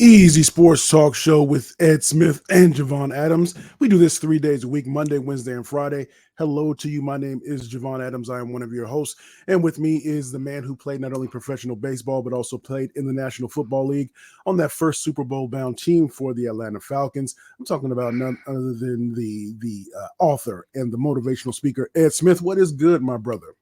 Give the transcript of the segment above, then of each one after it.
Easy Sports Talk Show with Ed Smith and Javon Adams. We do this 3 days a week, Monday, Wednesday, and Friday. Hello to you. My name is Javon Adams. I am one of your hosts. And with me is the man who played not only professional baseball, but also played in the National Football League on that first Super Bowl bound team for the Atlanta Falcons. I'm talking about none other than the author and the motivational speaker, Ed Smith. What is good, my brother?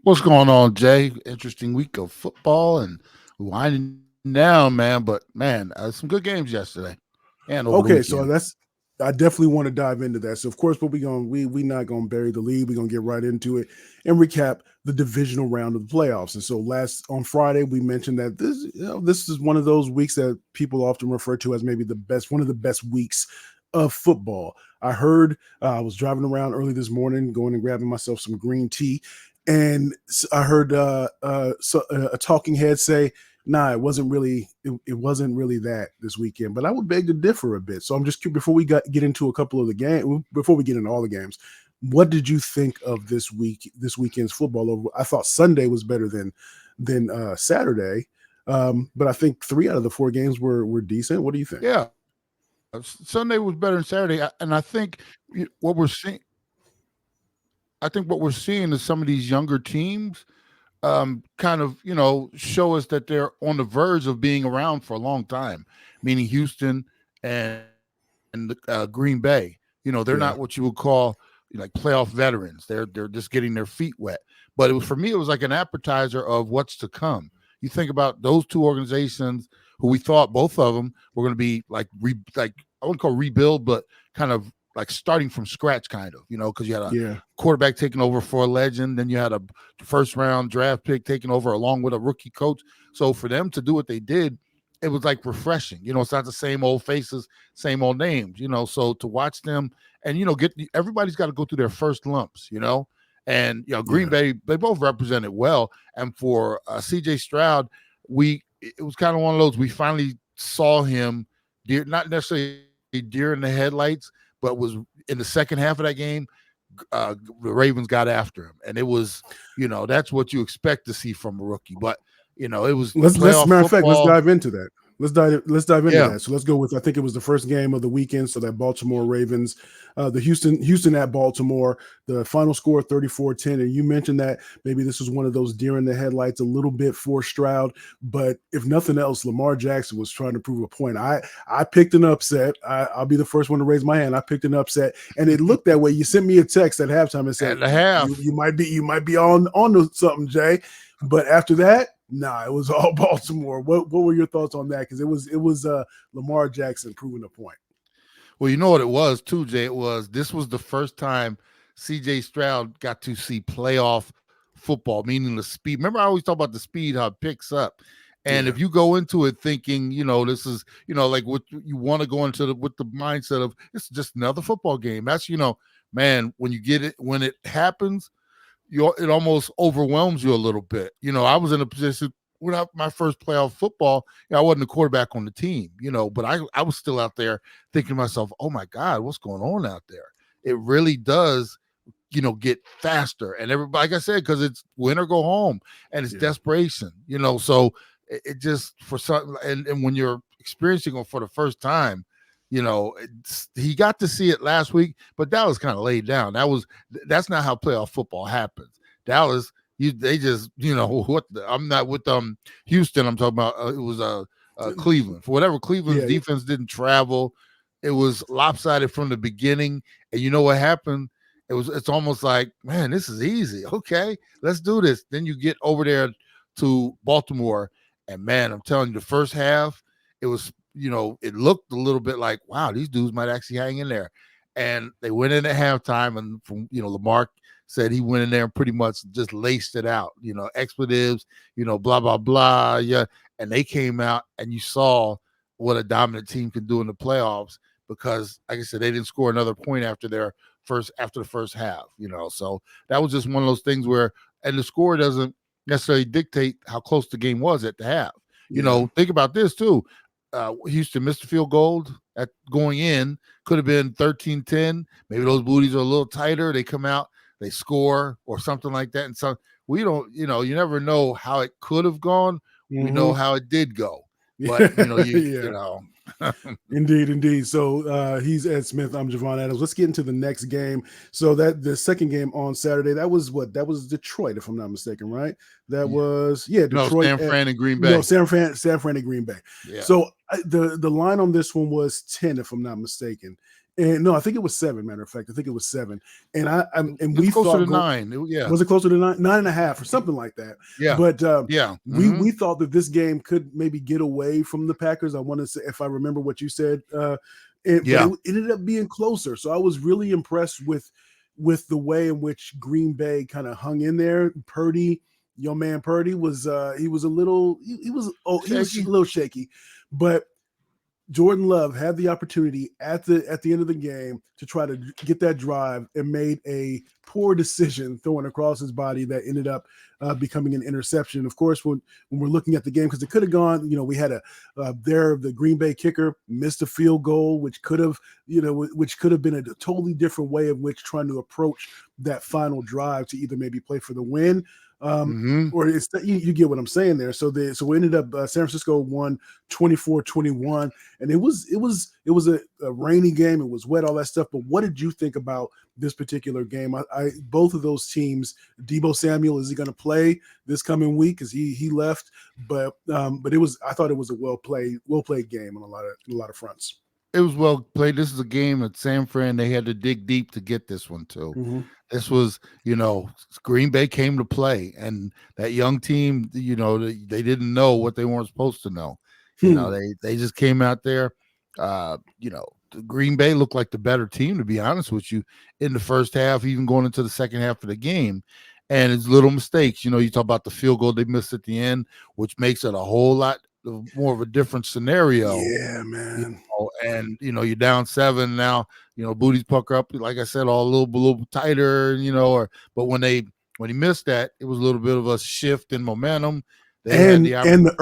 What's going on, Jay? Interesting week of football and winding down, man. But man, some good games yesterday and over the Okay, so weekend. I definitely want to dive into that. So of course, but we not gonna bury the lead. We're gonna get right into it and recap the divisional round of the playoffs. And so on Friday we mentioned that this is one of those weeks that people often refer to as maybe one of the best weeks of football. I heard I was driving around early this morning, going and grabbing myself some green tea, and I heard a talking head say, "Nah, it wasn't really that this weekend." But I would beg to differ a bit. So I'm just curious, before we get into a couple of the games, before we get into all the games, what did you think of this weekend's football? I thought Sunday was better than Saturday, but I think 3 out of the 4 games were decent. What do you think? Yeah, Sunday was better than Saturday, and I think what we're seeing. I think what we're seeing is some of these younger teams kind of, show us that they're on the verge of being around for a long time, meaning Houston and Green Bay. They're Yeah, not what you would call like playoff veterans. They're just getting their feet wet. But for me, it was like an appetizer of what's to come. You think about those two organizations who we thought both of them were going to be like I wouldn't call rebuild, but kind of like starting from scratch, kind of, because you had a yeah, quarterback taking over for a legend, then you had a first round draft pick taking over along with a rookie coach. So for them to do what they did, it was like refreshing. It's not the same old faces, same old names. So to watch them and everybody's got to go through their first lumps. And Green yeah, Bay, they both represented well. And for C.J. Stroud, it was kind of one of those, we finally saw him not necessarily deer in the headlights, but was in the second half of that game. The Ravens got after him, and it was, that's what you expect to see from a rookie. But it was let's playoff matter of fact, let's football. dive into that. Let's dive into Yeah, that. So let's go with, I think it was the first game of the weekend. So that Baltimore Ravens, the Houston at Baltimore, the final score 34-10. And you mentioned that maybe this was one of those deer in the headlights a little bit for Stroud, but if nothing else, Lamar Jackson was trying to prove a point. I picked an upset. I'll be the first one to raise my hand. I picked an upset, and it looked that way. You sent me a text at halftime and said at the half. you might be on to something, Jay. But after that, nah, it was all Baltimore. What were your thoughts on that? Because it was Lamar Jackson proving a point. Well, you know what it was too, Jay. This was the first time C.J. Stroud got to see playoff football, meaning the speed. Remember, I always talk about the speed, how it picks up. And Yeah, if you go into it thinking, this is, like what you want to go into with the mindset of it's just another football game. That's, man, when you get it, when it happens, it almost overwhelms you a little bit. I was in a position when my first playoff football, I wasn't a quarterback on the team, but I was still out there thinking to myself, oh my God, what's going on out there? It really does, get faster. And everybody, like I said, because it's win or go home and it's desperation, so it just for some, and when you're experiencing it for the first time, he got to see it last week, but that was kind of laid down. That's not how playoff football happens. Dallas, they just, I'm not with Houston. I'm talking about it was Cleveland. For whatever Cleveland's defense didn't travel, it was lopsided from the beginning. And you know what happened? It's almost like, man, this is easy. Okay, let's do this. Then you get over there to Baltimore, and man, I'm telling you, the first half, it was, it looked a little bit like, wow, these dudes might actually hang in there. And they went in at halftime, and from Lamar said he went in there and pretty much just laced it out, expletives, blah, blah, blah. Yeah. And they came out, and you saw what a dominant team can do in the playoffs because, like I said, they didn't score another point after the first half, So that was just one of those things where, and the score doesn't necessarily dictate how close the game was at the half. Think about this too. Houston missed a field goal at going in, could have been 13-10. Maybe those booties are a little tighter. They come out, they score or something like that. And so we don't, you never know how it could have gone we know Hmm. how it did go. But Yeah, you yeah. know, Indeed, indeed. So he's Ed Smith. I'm Javon Adams. Let's get into the next game. So that the second game on Saturday, that was what? That was Detroit, if I'm not mistaken, right? That yeah. was No, Detroit San at Fran and Green no Bay. San Fran and Green Bay. Yeah, So the line on this one was 10, if I'm not mistaken. And no, I think it was 7. Matter of fact, I think it was 7. And and it's we closer thought to go nine. Yeah, was it closer to 9.5 or something like that. yeah, But yeah. we thought that this game could maybe get away from the Packers. I want to say, if I remember what you said, but Yeah. it ended up being closer. So I was really impressed with the way in which Green Bay kind of hung in there. Purdy, your man Purdy was he was a little he was a Shaky. little shaky, but Jordan Love had the opportunity at the end of the game to try to get that drive and made a poor decision throwing across his body that ended up becoming an interception. Of course, when we're looking at the game, because it could have gone, we had the Green Bay kicker missed a field goal, which could have which could have been a totally different way of which trying to approach that final drive to either maybe play for the win. Um, Hmm. or it's you get what I'm saying there. So we ended up San Francisco won 24-21, and it was a rainy game. It was wet, all that stuff. But what did you think about this particular game? I both of those teams. Debo Samuel, is he going to play this coming week? Because he left, but it was I thought it was a well played game on a lot of fronts. It was well played. This is a game at San Fran. They had to dig deep to get this one too. Mm-hmm. This was, Green Bay came to play, and that young team, they didn't know what they weren't supposed to know. Hmm. They just came out there. The Green Bay looked like the better team, to be honest with you, in the first half, even going into the second half of the game. And it's little mistakes. You talk about the field goal they missed at the end, which makes it a whole lot more of a different scenario. Yeah, man. And you're down 7 now. Booties pucker up, like I said, all a little tighter. But when he missed that, it was a little bit of a shift in momentum. They had And the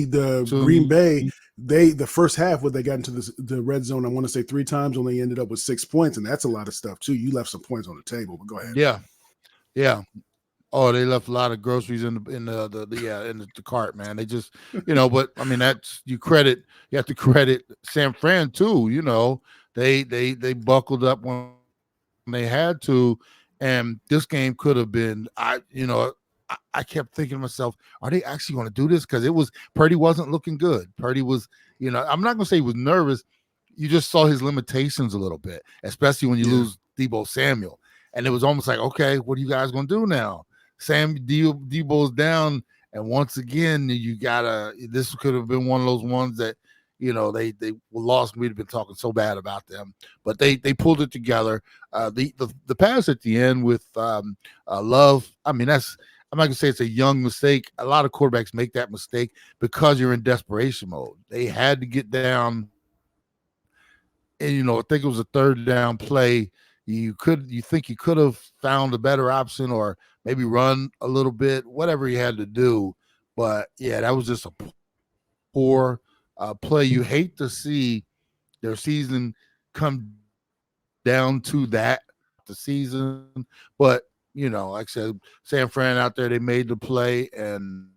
the Green Bay, opportunity. the first half when they got into the red zone, I want to say 3 times, only ended up with 6 points, and that's a lot of stuff too. You left some points on the table, but go ahead. Yeah, yeah. Oh, they left a lot of groceries in the cart, man. They just, but I mean, that's you have to credit San Fran too. They buckled up when they had to, and this game could have been. I kept thinking to myself, are they actually going to do this? Because Purdy wasn't looking good. Purdy was, I'm not going to say he was nervous. You just saw his limitations a little bit, especially when you Yeah. lose Debo Samuel. And it was almost like, okay, what are you guys going to do now? Debo's down, and once again, you gotta. This could have been one of those ones that they were lost. We'd have been talking so bad about them, but they pulled it together. The pass at the end with Love. I mean, I'm not gonna say it's a young mistake. A lot of quarterbacks make that mistake because you're in desperation mode. They had to get down, and I think it was a third down play. You think you could have found a better option or maybe run a little bit, whatever you had to do. But yeah, that was just a poor play. You hate to see their season come down to that the season, but like I said, San Fran out there, they made the play, and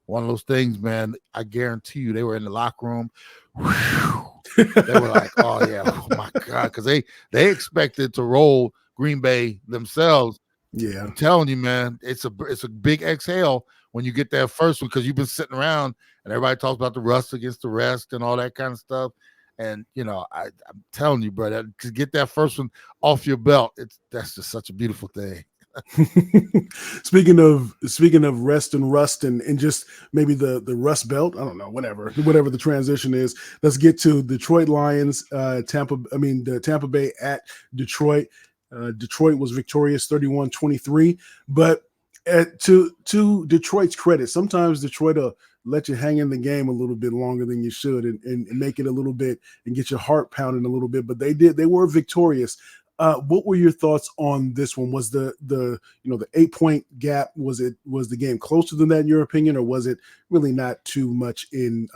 one of those things, man. I guarantee you, they were in the locker room. Whew, they were like, "Oh yeah, oh my god," because they expected to roll Green Bay themselves. I'm Yeah. telling you, man, it's a big exhale when you get that first one because you've been sitting around and everybody talks about the rust against the rest and all that kind of stuff. And I'm telling you, brother, to get that first one off your belt, that's just such a beautiful thing. speaking of rest and rust and just maybe the rust belt, I don't know, whatever the transition is. Let's get to Detroit Lions, the Tampa Bay at Detroit. Detroit was victorious 31-23, but to Detroit's credit, sometimes Detroit will let you hang in the game a little bit longer than you should and make it a little bit and get your heart pounding a little bit, but they were victorious. What were your thoughts on this one? Was the 8 point gap, was the game closer than that in your opinion, or was it really not too much in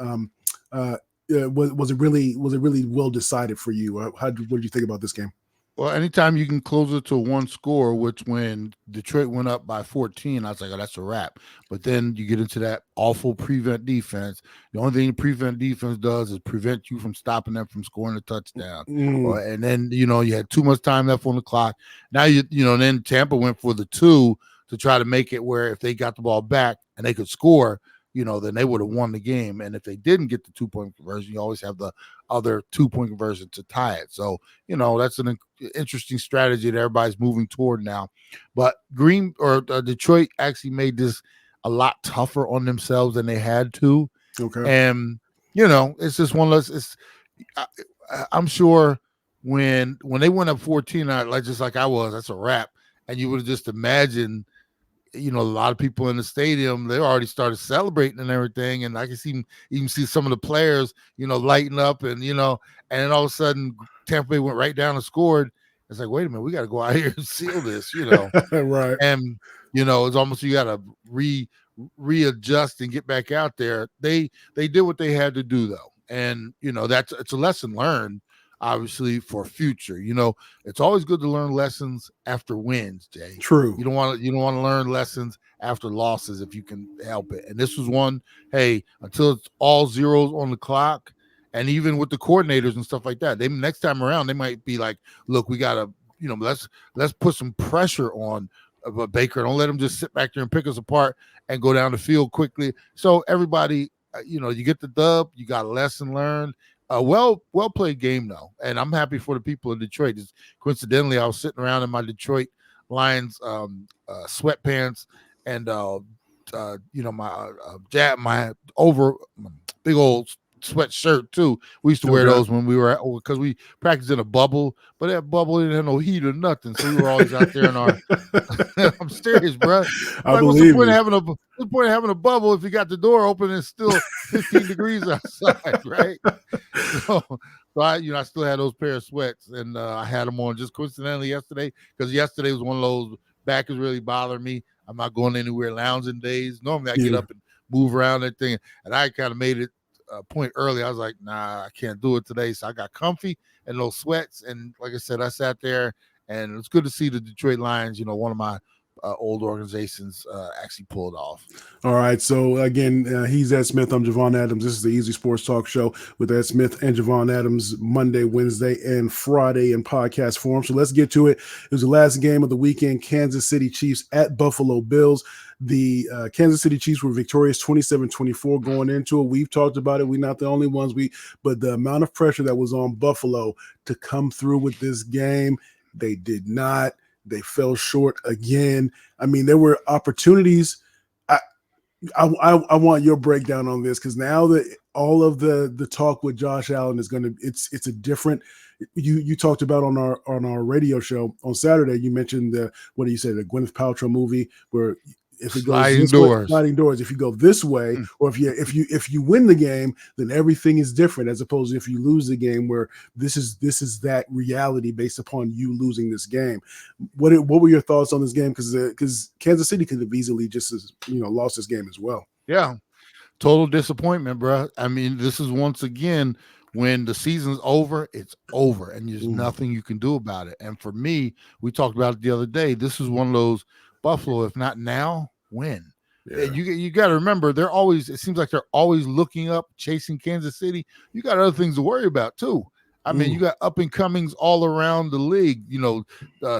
was it really well decided for you? What did you think about this game? Well, anytime you can close it to one score, which when Detroit went up by 14, I was like, oh, that's a wrap. But then you get into that awful prevent defense. The only thing the prevent defense does is prevent you from stopping them from scoring a touchdown. Mm, And then, you had too much time left on the clock. Now, then Tampa went for the two to try to make it where if they got the ball back and they could score, then they would have won the game. And if they didn't get the 2-point conversion, you always have the other 2-point conversion to tie it. So, that's an interesting strategy that everybody's moving toward now. But Detroit actually made this a lot tougher on themselves than they had to. okay. And, it's just one less. I'm sure when they went up 14, like I was, that's a wrap. And you would have just imagined, a lot of people in the stadium, they already started celebrating and everything. And I can even see some of the players, lighting up and then all of a sudden Tampa Bay went right down and scored. It's like, wait a minute, we got to go out here and seal this, Right. and it's almost you got to readjust and get back out there. They did what they had to do though, and it's a lesson learned, obviously for future. It's always good to learn lessons after wins, Jay. True. You don't want to learn lessons after losses if you can help it. And this was one. Hey, until it's all zeros on the clock. And even with the coordinators and stuff like that, they next time around they might be like, "Look, we gotta, let's put some pressure on Baker. Don't let him just sit back there and pick us apart and go down the field quickly." So everybody, you get the dub. You got a lesson learned. Well played game though, and I'm happy for the people of Detroit. Just coincidentally, I was sitting around in my Detroit Lions sweatpants and my over big old sweatshirt too. We used to wear those when we were because we practiced in a bubble, but that bubble didn't have no heat or nothing, so we were always out there in our. I'm serious, bro. What's the point of having a bubble if you got the door open and it's still 15 degrees outside, right? So I still had those pair of sweats, and I had them on just coincidentally yesterday because yesterday was one of those back is really bothering me. I'm not going anywhere lounging days. Normally I get up and move around that thing, and I kind of made it a point early. I was like, nah, I can't do it today. So I got comfy and those sweats, and like I said, I sat there, and it's good to see the Detroit Lions. One of my old organizations actually pulled off. All right. So again, he's Ed Smith. I'm Javon Adams. This is the Easy Sports Talk Show with Ed Smith and Javon Adams Monday, Wednesday, and Friday in podcast form. So let's get to it. It was the last game of the weekend. Kansas City Chiefs at Buffalo Bills. The Kansas City Chiefs were victorious 27-24 going into it. We've talked about it. We're not the only ones. But the amount of pressure that was on Buffalo to come through with this game, they did not. They fell short again. I mean, there were opportunities. I want your breakdown on this because now that all of the talk with Josh Allen is going to it's a different. You talked about on our radio show on Saturday. You mentioned the Gwyneth Paltrow movie where if it goes sliding doors. If you go this way, or if you win the game, then everything is different. As opposed to if you lose the game, where this is that reality based upon you losing this game. What were your thoughts on this game? Because Kansas City could have easily just lost this game as well. Yeah, total disappointment, bro. I mean, this is once again when the season's over, it's over, and there's nothing you can do about it. And for me, we talked about it the other day. This is one of those Buffalo, if not now, when? Yeah. You got to remember, it seems like they're always looking up, chasing Kansas City. You got other things to worry about too. I mean, you got up and comings all around the league.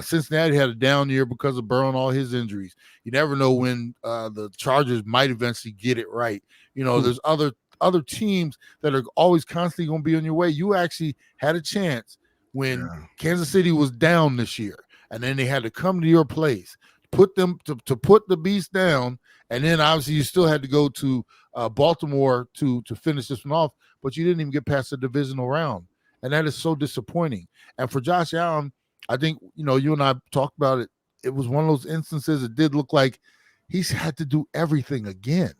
Cincinnati had a down year because of Burrow and all his injuries. You never know when the Chargers might eventually get it right. There's other teams that are always constantly going to be on your way. You actually had a chance when Kansas City was down this year, and then they had to come to your place, put them to put the beast down, and then obviously you still had to go to Baltimore to finish this one off, but you didn't even get past the divisional round, and that is so disappointing. And for Josh Allen, I think you and I talked about it. It was one of those instances. It did look like he's had to do everything again,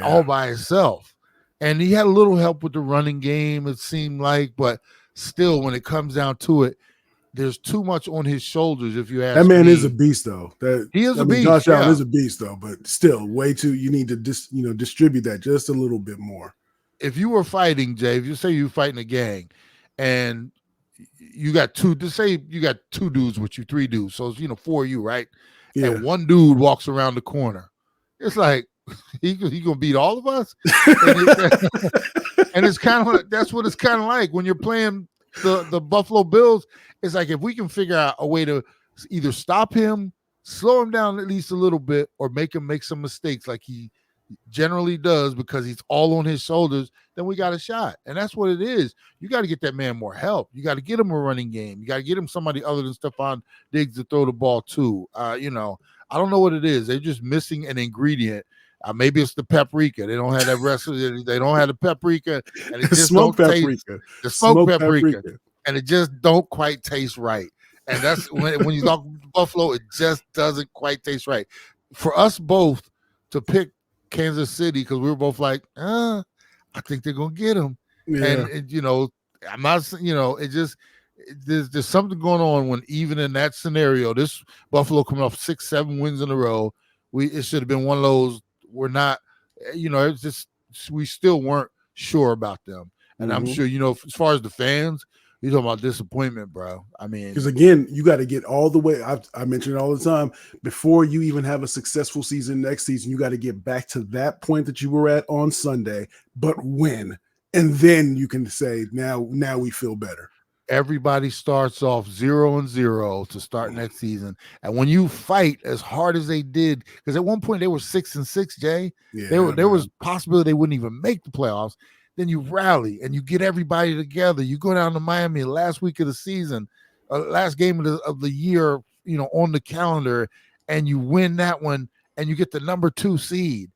all by himself, and he had a little help with the running game. It seemed like, but still, when it comes down to it, there's too much on his shoulders. If you ask that man me. Is a beast, though. He is a beast. Josh Allen is a beast, though. But still, way too. You need to distribute that just a little bit more. If you were fighting, Jay, if you say you're fighting a gang, and you got two. To say you got two dudes with you, three dudes. So it's, four of you, right? Yeah. And one dude walks around the corner. It's like he gonna beat all of us, and and it's kind of that's what it's kind of like when you're playing the Buffalo Bills. It's like if we can figure out a way to either stop him, slow him down at least a little bit, or make him make some mistakes like he generally does because he's all on his shoulders, then we got a shot. And that's what it is. You got to get that man more help. You got to get him a running game. You got to get him somebody other than Stephon Diggs to throw the ball to. I don't know what it is. They're just missing an ingredient. Maybe it's the paprika. They don't have that rest. They don't have the paprika, and it just Smoked don't paprika. taste the smoked paprika, paprika, and it just don't quite taste right. And that's when you talk Buffalo, it just doesn't quite taste right. For us both to pick Kansas City because we were both like, I think they're gonna get him. Yeah. And I'm not, it just there's something going on when even in that scenario, this Buffalo coming off 6-7 wins in a row, it should have been one of those. We're not, it's just we still weren't sure about them, and I'm sure as far as the fans. You're talking about disappointment, bro. I mean, because again, you got to get all the way. I mention it all the time. Before you even have a successful season next season, you got to get back to that point that you were at on Sunday, but win, and then you can say, now we feel better. Everybody starts off 0-0 to start next season, and when you fight as hard as they did, because at one point they were 6-6, Jay. Yeah, there was possibility they wouldn't even make the playoffs. Then you rally and you get everybody together. You go down to Miami last week of the season, last game of the year, on the calendar, and you win that one, and you get the number 2 seed.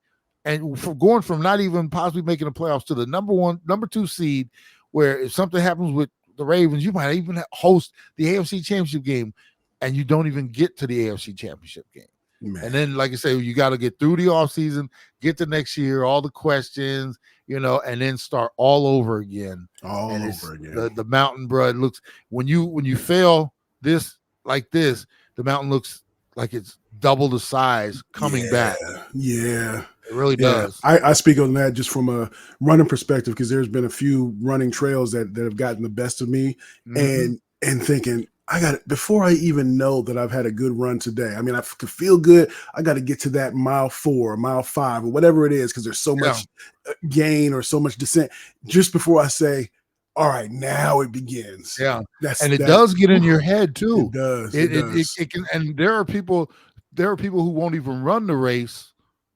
And for going from not even possibly making the playoffs to the number 2 seed, where if something happens with the Ravens, you might even host the AFC Championship game, and you don't even get to the AFC Championship game. Man. And then, like I say, you got to get through the offseason, get to next year, all the questions, and then start all over again. The mountain, bro, it looks when you fail this like this, the mountain looks like it's double the size coming back. Yeah. It really does. I speak on that just from a running perspective because there's been a few running trails that have gotten the best of me and thinking, I got it before I even know that I've had a good run today. I mean, I could feel good. I got to get to that mile 4, mile 5, or whatever it is, because there's so much gain or so much descent. Just before I say, all right, now it begins. Yeah, it does get in your head too. It does. It can, and there are people who won't even run the race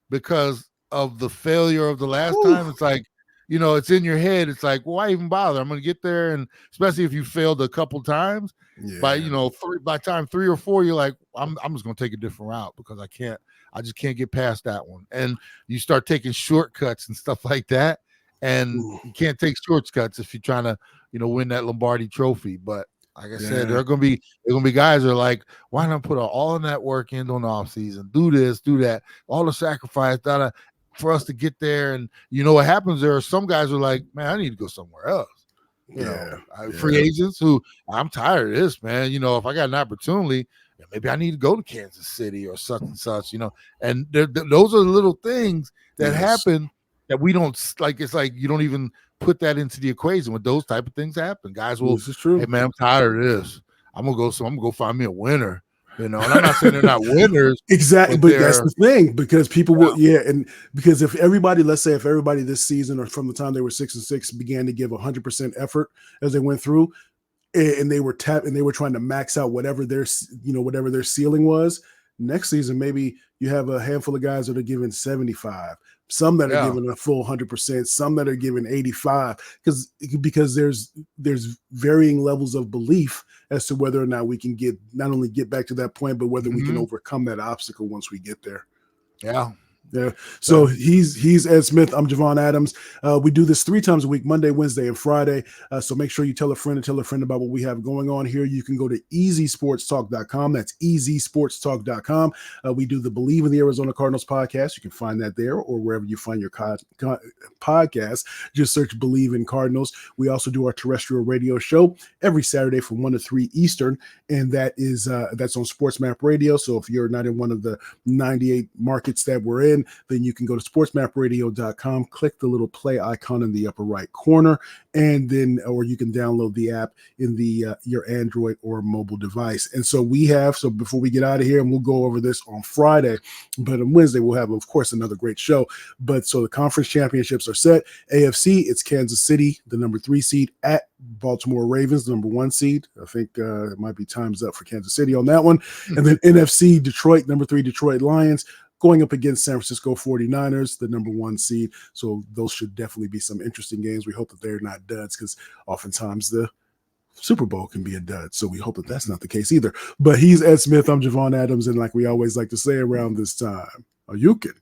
because of the failure of the last time. It's like, it's in your head. It's like, why even bother? I'm going to get there. And especially if you failed a couple times, by time 3 or 4, you're like, I'm just going to take a different route because I just can't get past that one. And you start taking shortcuts and stuff like that. And you can't take shortcuts if you're trying to, win that Lombardi trophy. But like I said, there are going to be guys that are like, why not put all of that work in on the offseason? Do this, do that, all the sacrifice for us to get there. And what happens, there are some guys who are like, man, I need to go somewhere else. Free agents who, I'm tired of this, man. If I got an opportunity, maybe I need to go to Kansas City or such and such, and those are the little things that happen that we don't like. It's like you don't even put that into the equation when those type of things happen. Guys will, this is true. Hey man, I'm tired of this. I'm gonna go find me a winner. And I'm not saying they're not winners. Exactly, but that's the thing, because people will, and because if everybody this season or from the time they were 6-6 began to give 100% effort as they went through, and they were trying to max out whatever their ceiling was. Next season, maybe you have a handful of guys that are giving 75, some that are giving a full 100%, some that are giving 85, because there's varying levels of belief as to whether or not we can not only get back to that point, but whether we can overcome that obstacle once we get there. Yeah. Yeah. So he's Ed Smith. I'm Javon Adams. We do this 3 times a week, Monday, Wednesday, and Friday. So make sure you tell a friend about what we have going on here. You can go to easysportstalk.com. That's easysportstalk.com. We do the Believe in the Arizona Cardinals podcast. You can find that there or wherever you find your podcast. Just search Believe in Cardinals. We also do our terrestrial radio show every Saturday from 1 to 3 Eastern. and that's on Sports Map Radio. So if you're not in one of the 98 markets that we're in, then you can go to sportsmapradio.com, click the little play icon in the upper right corner, and then or you can download the app in the your Android or mobile device. And so before we get out of here, and we'll go over this on Friday, but on Wednesday we'll have, of course, another great show. But so the conference championships are set. AFC, it's Kansas City, the number 3 seed, at Baltimore Ravens, the number 1 seed. I think it might be time's up for Kansas City on that one. And then NFC, Detroit, number 3, Detroit Lions, going up against San Francisco 49ers, the number 1 seed. So those should definitely be some interesting games. We hope that they're not duds, because oftentimes the Super Bowl can be a dud. So we hope that that's not the case either. But he's Ed Smith. I'm Javon Adams. And like we always like to say around this time, you can